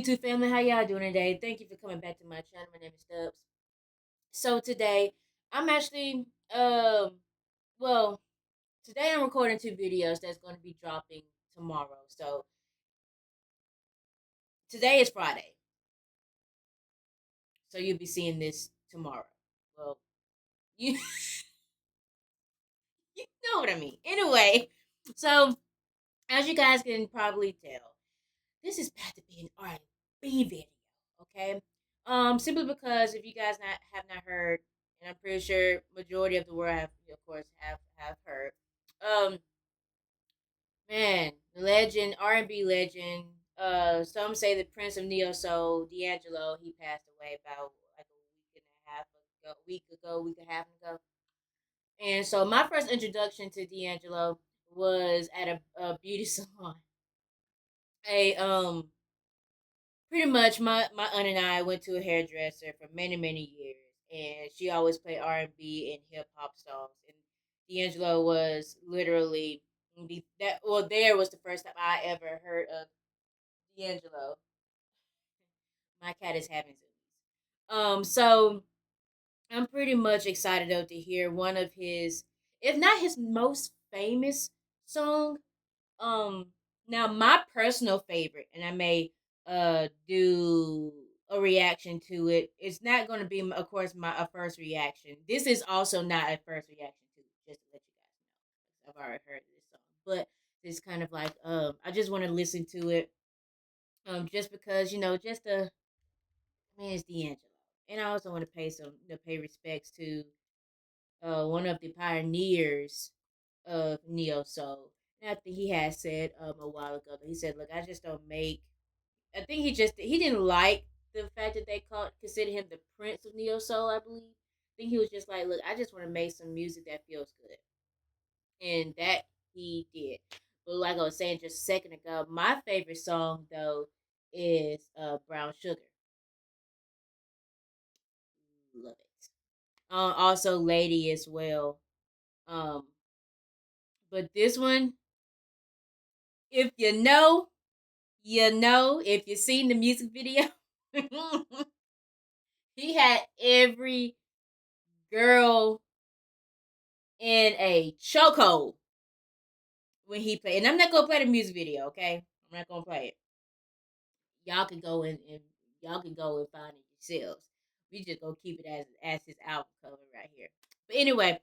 YouTube family? How y'all doing today? Thank you for coming back to my channel. My name is Stubbs. So today, I'm actually, well, today I'm recording two videos that's going to be dropping tomorrow. So today is Friday, so you'll be seeing this tomorrow. Well, you you know what I mean. Anyway, so as you guys can probably tell, this is about to be an R&B video. Okay, simply because if you guys have not heard, and I'm pretty sure majority of the world have, of course, have heard. Um, man, legend, R&B legend. Some say the Prince of Neo Soul, DAngelo. He passed away about like a week and a half ago. And so my first introduction to DAngelo was at a beauty salon. A Pretty much my aunt and I went to a hairdresser for many years, and she always played R&B and hip hop songs. And DAngelo was literally there was the first time I ever heard of DAngelo. My cat is having zoomies. So I'm pretty much excited though to hear one of his, if not his most famous song. Um, Now my personal favorite, and I may do a reaction to it. It's not going to be, of course, my a first reaction. This is also not a first reaction to it, just to let you guys know. I've already heard this song, but it's kind of like I just want to listen to it just because just it's D'Angelo, and I also want to pay respects to one of the pioneers of neo soul. And I think he had said a while ago that he said, "Look, I just don't make." I think he didn't like the fact that they called consider him the Prince of neo soul. I believe. I think he was just like, "Look, I just want to make some music that feels good," and that he did. But like I was saying just a second ago, my favorite song though is "Brown Sugar." Love it. Also, "Lady" as well. Um, but this one, if you know, you know. If you've seen the music video, he had every girl in a chokehold when he played. And I'm not gonna play the music video, okay? I'm not gonna play it. Y'all can go and y'all can go and find it yourselves. We just gonna keep it as his album cover right here. But anyway,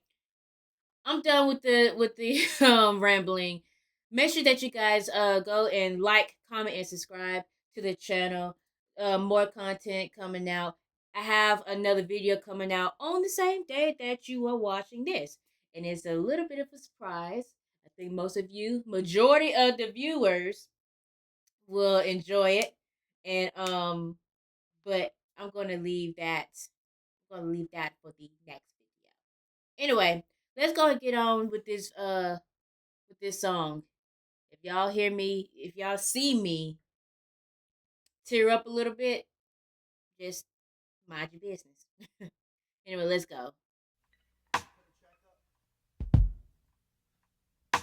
I'm done with the rambling. Make sure that you guys go and like, comment, and subscribe to the channel. More content coming out. I have another video coming out on the same day that you are watching this, and it's a little bit of a surprise. I think most of you, majority of the viewers, will enjoy it, and but I'm gonna leave that. I'm gonna leave that for the next video. Anyway, let's go and get on with this song. If y'all hear me, if y'all see me tear up a little bit, just mind your business. Anyway, let's go.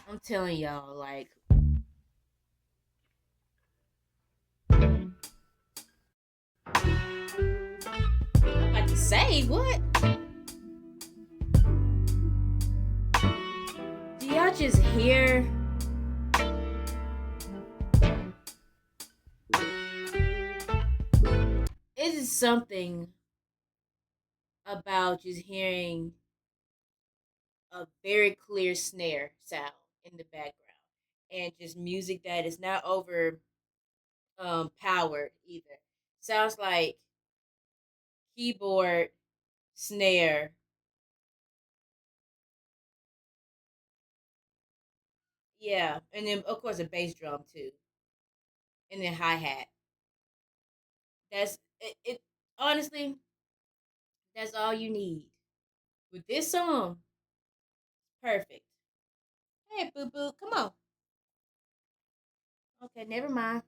I'm telling y'all, like, I'm about to say, what? Do y'all just hear? It is something about just hearing a very clear snare sound in the background, and just music that is not over powered either. Sounds like keyboard, snare, yeah, and then of course a bass drum too, and then hi hat. That's it. Honestly, that's all you need with this song. Perfect. Hey, boo boo, come on. Okay, never mind.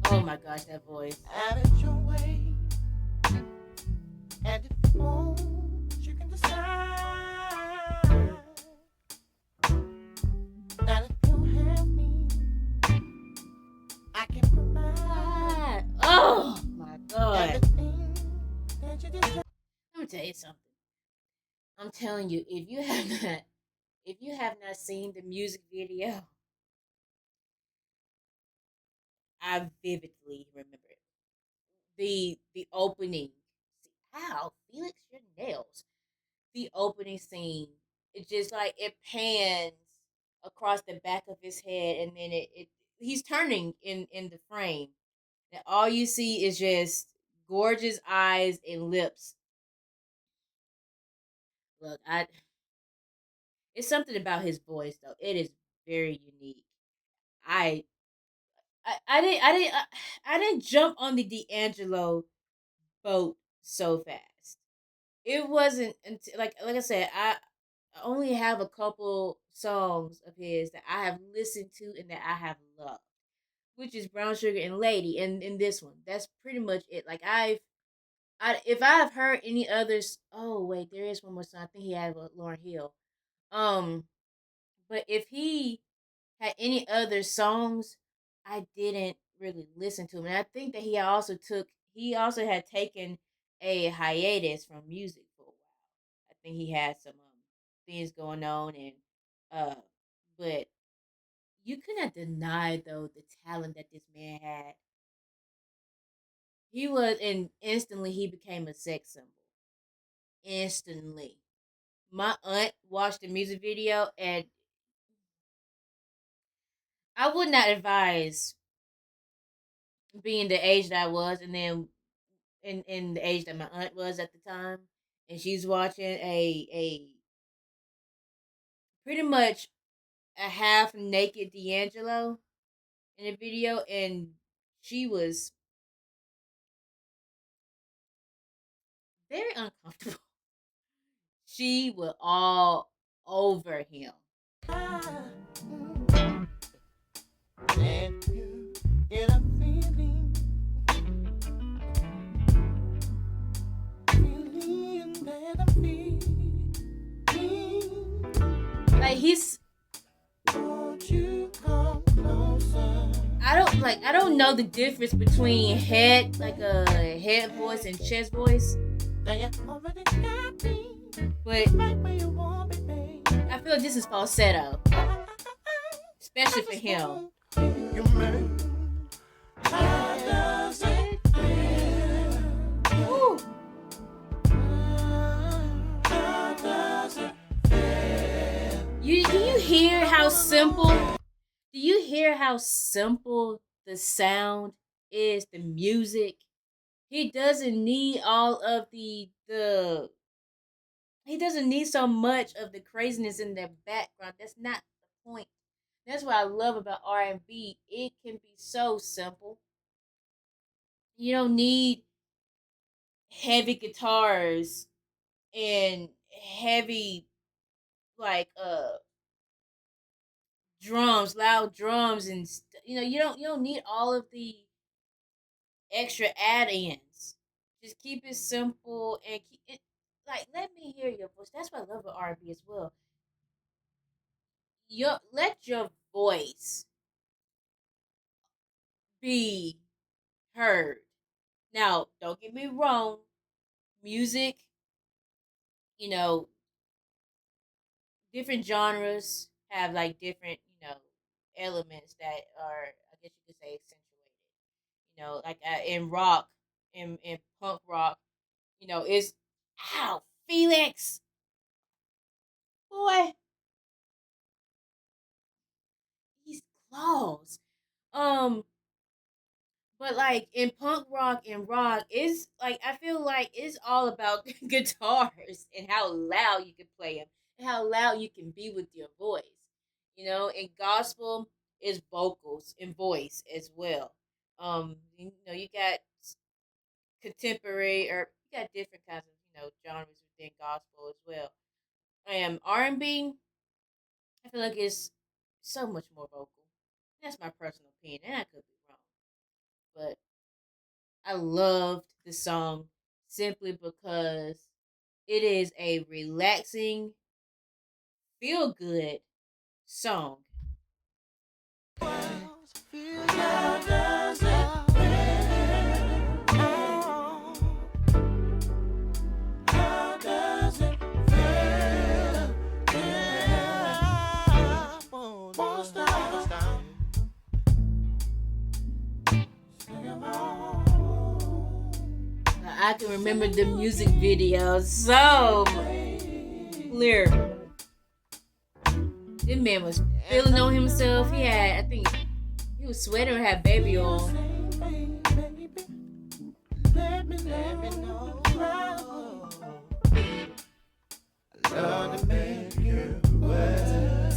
Oh my my gosh, that voice. Have it your way, and if you want, you can decide that if you have me, I can provide Oh my god. everything that you desire. Let me tell you something. I'm telling you, if you have not seen the music video, I vividly remember it. The opening. Ow, Felix, your nails. The opening scene. It just like it pans across the back of his head, and then it he's turning in the frame, and all you see is just gorgeous eyes and lips. Look, I it's something about his voice though. It is very unique. I I didn't jump on the D'Angelo boat so fast. It wasn't until like I said, I only have a couple songs of his that I have listened to and that I have loved, which is Brown Sugar and Lady, and in this one, that's pretty much it. Like if I've heard any others, oh wait, there is one more song. I think he had with Lauren Hill. Um, but if he had any other songs, I didn't really listen to him. And I think that he also had taken a hiatus from music for a while. I think he had some things going on and uh but you cannot deny though the talent that this man had. He was and instantly he became a sex symbol. Instantly. My aunt watched the music video and I would not advise being the age that I was and then in the age that my aunt was at the time, and she's watching a pretty much a half naked D'Angelo in a video, and she was very uncomfortable. She was all over him. Ah, and you get a feeling, feeling that I'm feeling. Like he's Won't you come closer? I don't know the difference between head like a head voice and chest voice, Now you already got me but right where you want me, babe. I feel this is falsetto, I especially for just him. want you, man. How does it feel? Woo. How does it feel? Do you hear how simple? Do you hear how simple the sound is? The music. He doesn't need all of the. He doesn't need so much of the craziness in the background. That's not the point. That's what I love about R&B. It can be so simple. You don't need heavy guitars and heavy like drums, loud drums, and you don't need all of the extra add-ins. Just keep it simple and keep it like let me hear your voice. That's what I love about R&B as well. Let your voice be heard. Now, don't get me wrong. Music, you know, different genres have like different, elements that are, I guess you could say, accentuated. Like in rock, in punk rock, is ow Felix, boy, he's close. Um, but like in punk rock and rock, it's like I feel like it's all about guitars and how loud you can play them and how loud you can be with your voice. And gospel is vocals and voice as well. You got contemporary or you got different kinds of genres within gospel as well. R&B, I feel like it's so much more vocal. That's my personal opinion, and I could be wrong, but I loved the song simply because it is a relaxing, feel good song. How does it feel? How does it feel? Yeah. Won't stop. Sing along. I can remember the music video so clear. This man was feeling on himself. He had, I think, he was sweating or had baby oil. Let me know. Love to make you wet.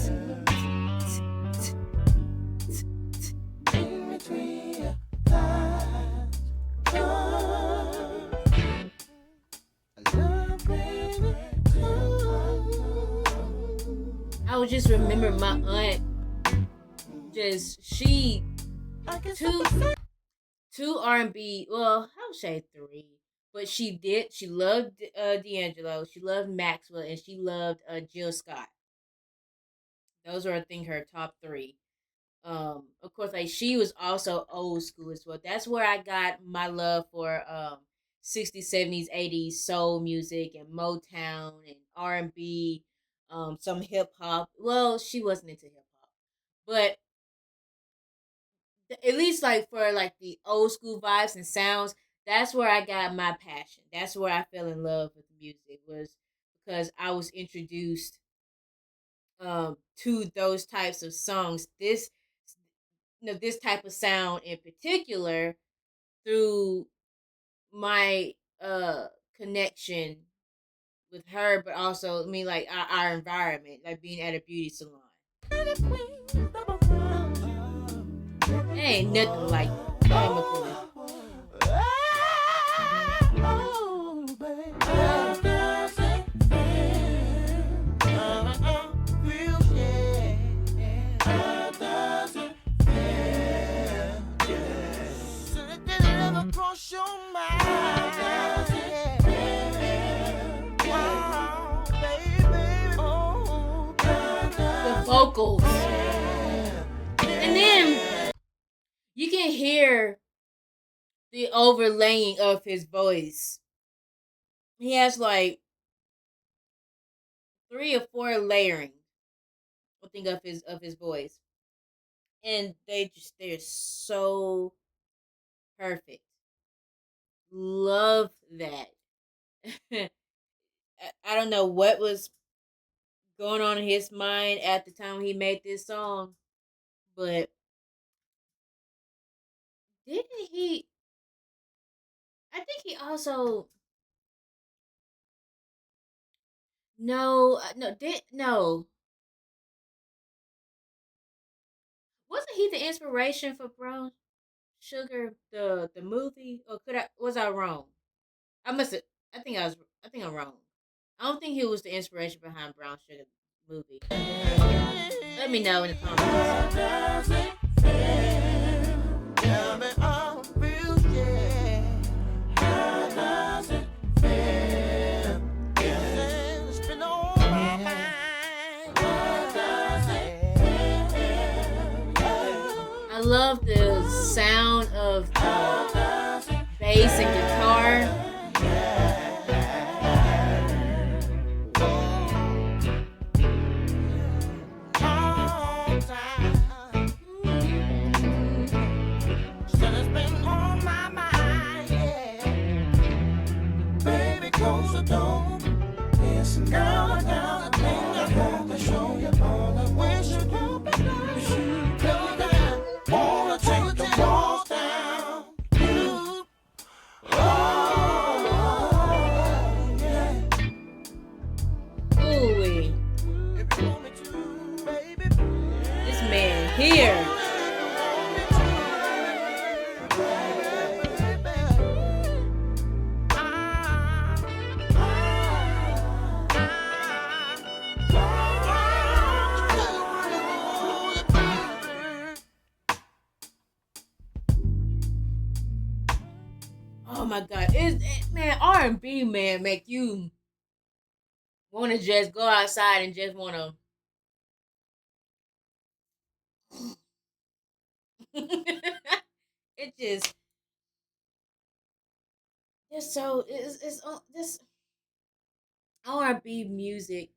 In between your thighs. I would just remember my aunt. Just she two two R&B. Well, I would say three, but she did. She loved D'Angelo. She loved Maxwell, and she loved Jill Scott. Those are, I think, her top three. Of course, like she was also old school as well. That's where I got my love for 60s, 70s, 80s soul music and Motown and R&B, some hip hop. Well, she wasn't into hip hop, but at least like for like the old school vibes and sounds, that's where I got my passion. That's where I fell in love with music, was because I was introduced to those types of songs. This this type of sound in particular through my connection with her, but also I mean like our environment, like being at a beauty salon. It ain't nothing like chemicals. Cross your mind, wow, baby, oh, The vocals, and then you can hear the overlaying of his voice. He has like three or four layering, I think, of his voice, and they're so perfect. Love that. I don't know what was going on in his mind at the time he made this song, but didn't he? I think he also no. Wasn't he the inspiration for Brown Sugar the movie? Or could I was I wrong? I must have. I think I was. I think I'm wrong. I don't think he was the inspiration behind Brown Sugar movie. Let me know in the comments. I love the sound of bass and guitar. Ooh, this man here. my god, man, R&B, man, make you want to just go outside and just want to. It just so it's this R&B music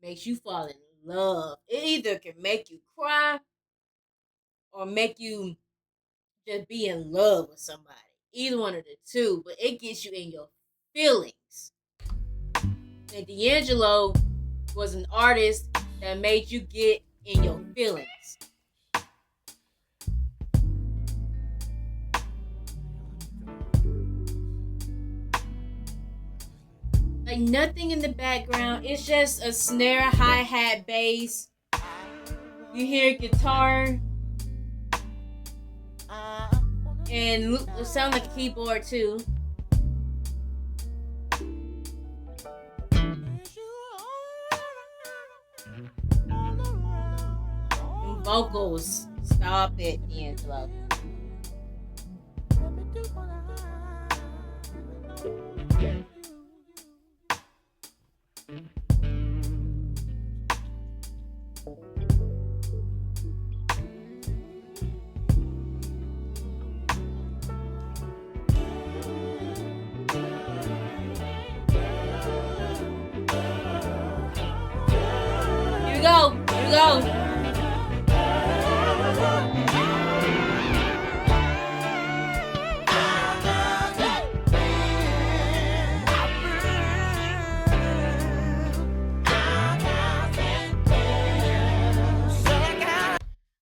makes you fall in love. It either can make you cry or make you just be in love with somebody. Either one of the two, but it gets you in your feelings. And D'Angelo was an artist that made you get in your feelings. Like nothing in the background. It's just a snare, hi hat, bass. You hear guitar, and it sounds like a keyboard too. And vocals. Stop it, D'Angelo. Here we go. Here we go.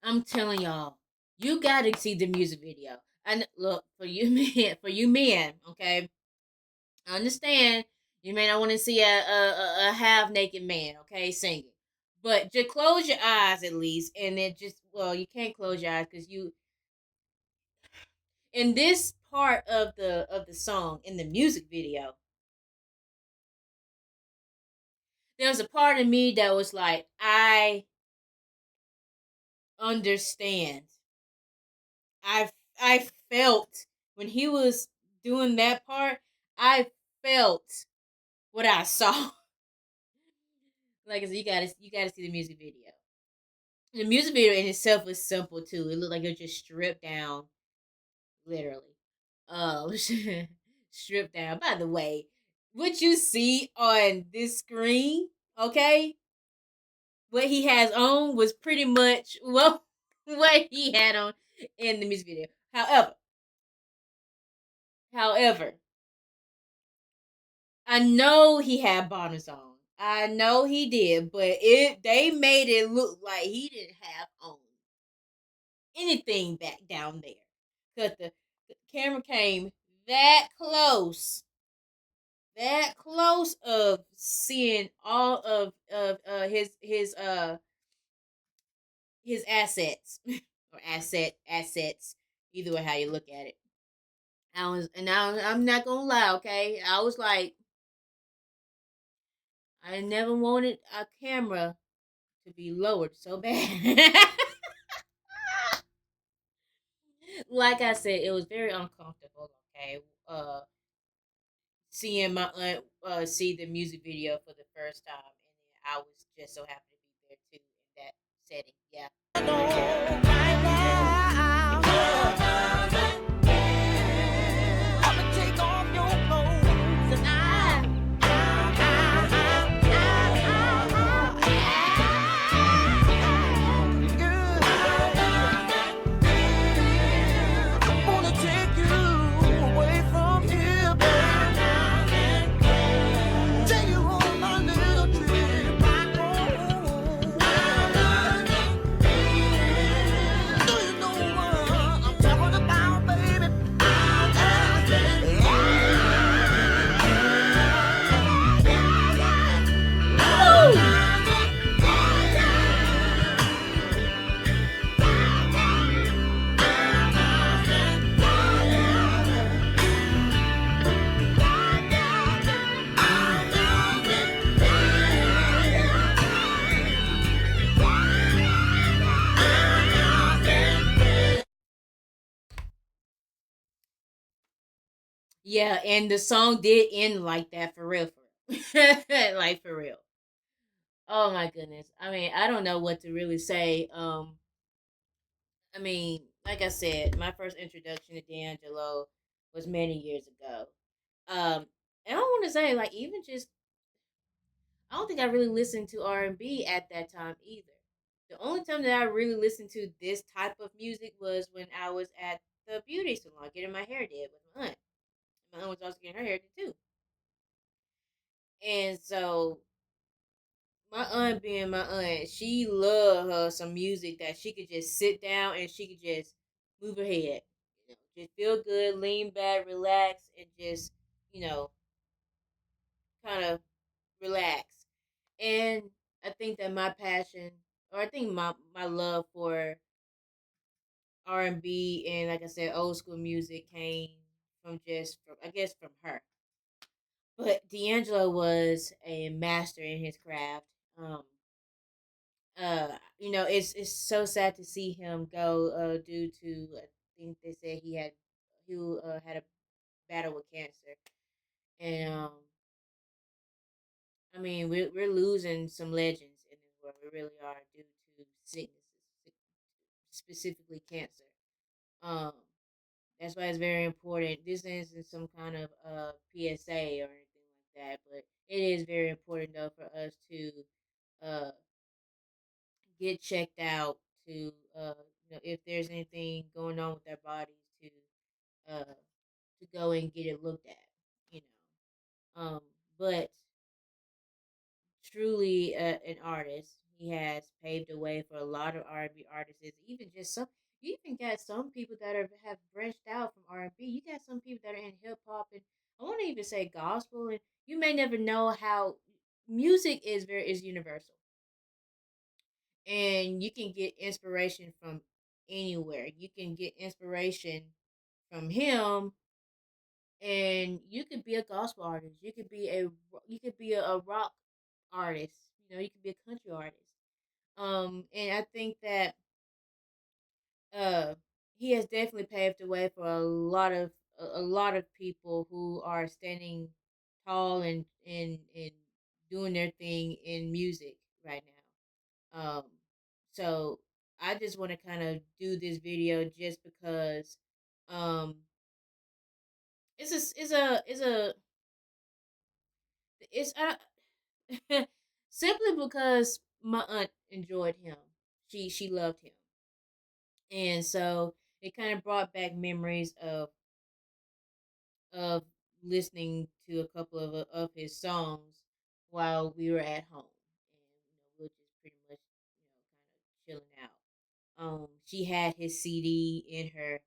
I'm telling y'all, you gotta see the music video. And look, for you men, okay. I understand you may not want to see a half naked man, okay, singing, but just close your eyes at least, and then just you can't close your eyes because you in this part of the song in the music video, there was a part of me that was like, I understand. I I felt when he was doing that part. I felt what I saw. Like I said, you gotta see the music video. The music video in itself was simple too. It looked like it was just stripped down, literally. Stripped down. By the way, what you see on this screen, okay, what he has on was pretty much what he had on in the music video. However, I know he had bottoms on. I know he did, but they made it look like he didn't have on anything back down there. Cause the camera came that close of seeing all of his assets or assets, either way how you look at it. I'm not gonna lie, okay? I was like, I never wanted a camera to be lowered so bad. Like I said, it was very uncomfortable. Okay, seeing my aunt see the music video for the first time, and then I was just so happy to be there too in that setting. Yeah. Yeah, and the song did end like that for real, for real. Like for real. Oh my goodness. I mean, I don't know what to really say. I mean, like I said, my first introduction to D'Angelo was many years ago. And I want to say, like, even just, I don't think I really listened to R&B at that time either. The only time that I really listened to this type of music was when I was at the beauty salon getting my hair did with my aunt. My aunt was also getting her hair did too. And so my aunt being my aunt, she loved her some music that she could just sit down and she could just move her head. Just feel good, lean back, relax, and just, you know, kind of relax. And I think that my passion, or I think my love for R&B and, like I said, old school music came from just from, I guess, from her. But D'Angelo was a master in his craft. It's so sad to see him go due to, I think they said he had a battle with cancer. And I mean, we're losing some legends in this world. We really are, due to sicknesses, specifically cancer. Um, that's why it's very important. This isn't some kind of PSA or anything like that, but it is very important though for us to uh get checked out, to if there's anything going on with their bodies, to go and get it looked at. You but truly an artist. He has paved the way for a lot of R&B artists. Even just some, you even got some people that have branched out from R&B. You got some people that are in hip hop, and I want to even say gospel. And you may never know how music is universal, and you can get inspiration from anywhere. You can get inspiration from him, and you could be a gospel artist. You could be a rock artist. You could be a country artist. And I think that uh he has definitely paved the way for a lot of people who are standing tall and doing their thing in music right now. So I just want to kind of do this video just because um it's simply because my aunt enjoyed him. She loved him. And so it kind of brought back memories of listening to a couple of his songs while we were at home, and we are just pretty much kind of chilling out. She had his CD in her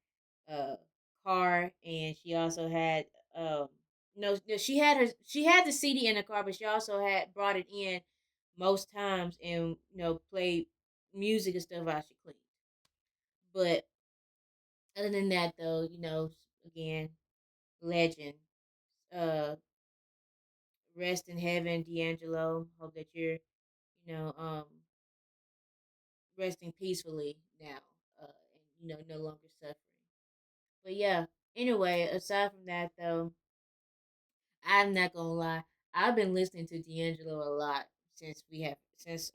uh car, and she also had no, she had the CD in the car, but she also had brought it in most times, and played music and stuff while she cleaned. But other than that, though, again, legend. Uh, Rest in heaven, D'Angelo. Hope that you're, resting peacefully now, and no longer suffering. But yeah. Anyway, aside from that, though, I'm not gonna lie. I've been listening to D'Angelo a lot since he has passed,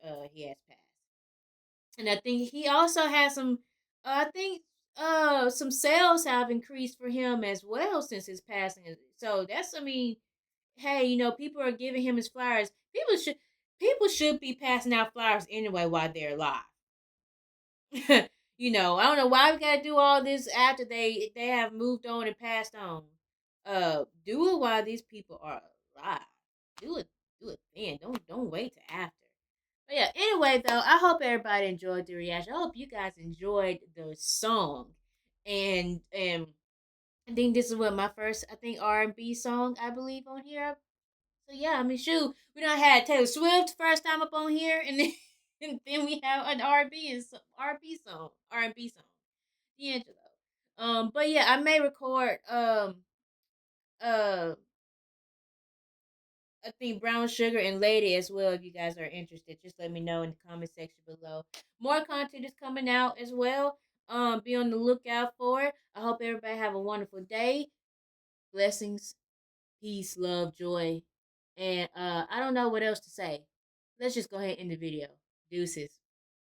and I think he also has some. I think some sales have increased for him as well since his passing. So that's, I mean, hey, people are giving him his flowers. People should be passing out flowers anyway while they're alive. I don't know why we gotta do all this after they have moved on and passed on. Do it while these people are alive. Do it, do it then. Don't wait till after. But yeah. Anyway, though, I hope everybody enjoyed the reaction. I hope you guys enjoyed the song, and I think this is what my first, I think, R&B song, I believe, on here. So yeah, I mean, shoot, we done had Taylor Swift first time up on here, and then and then we have an R&B song, D'Angelo. But yeah, I may record uh I think Brown Sugar and Lady as well if you guys are interested. Just let me know in the comment section below. More content is coming out as well. Be on the lookout for it. I hope everybody have a wonderful day. Blessings, peace, love, joy, and I don't know what else to say. Let's just go ahead and end the video. Deuces.